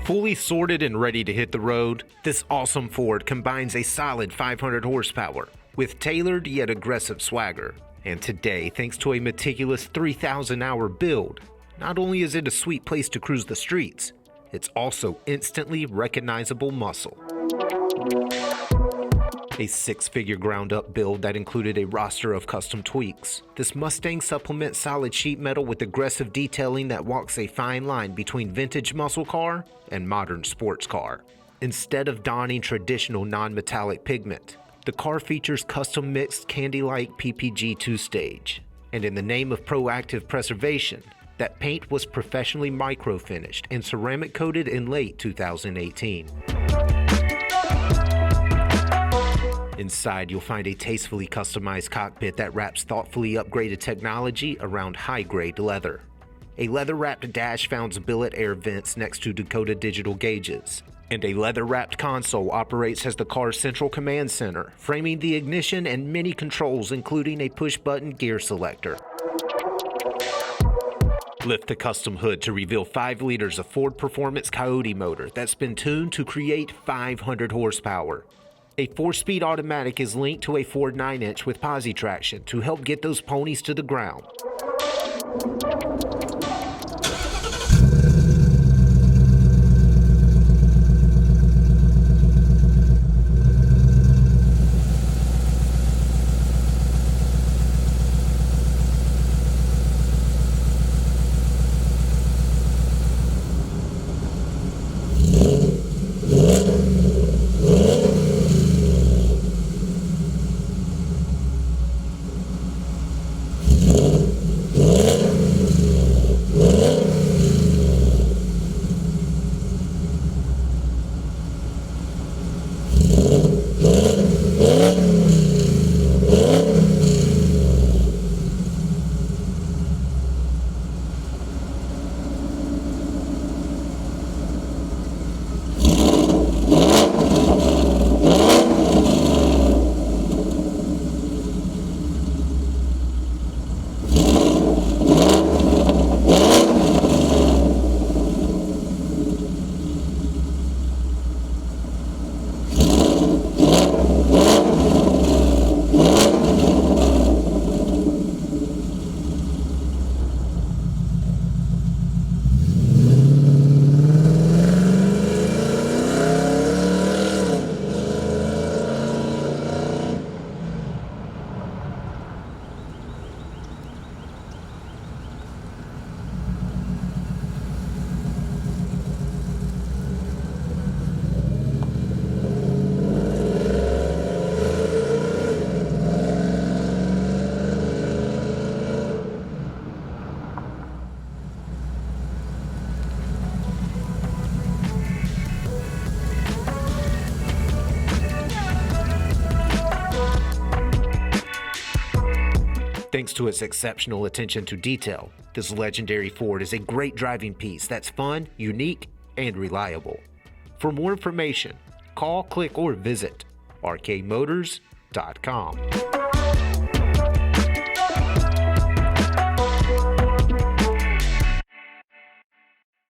Fully sorted and ready to hit the road, this awesome Ford combines a solid 500 horsepower with tailored yet aggressive swagger. And today, thanks to a meticulous 3,000-hour build, not only is it a sweet place to cruise the streets, it's also instantly recognizable muscle. A six-figure ground-up build that included a roster of custom tweaks, this Mustang supplements solid sheet metal with aggressive detailing that walks a fine line between vintage muscle car and modern sports car. Instead of donning traditional non-metallic pigment, the car features custom mixed candy-like PPG two-stage. And in the name of proactive preservation, that paint was professionally micro-finished and ceramic-coated in late 2018. Inside, you'll find a tastefully customized cockpit that wraps thoughtfully upgraded technology around high-grade leather. A leather-wrapped dash founds billet air vents next to Dakota Digital gauges, and a leather-wrapped console operates as the car's central command center, framing the ignition and many controls, including a push-button gear selector. Lift the custom hood to reveal 5 liters of Ford Performance Coyote motor that's been tuned to create 500 horsepower. A 4-speed automatic is linked to a Ford 9-inch with posi-traction to help get those ponies to the ground. Thanks to its exceptional attention to detail, this legendary Ford is a great driving piece that's fun, unique, and reliable. For more information, call, click, or visit rkmotors.com.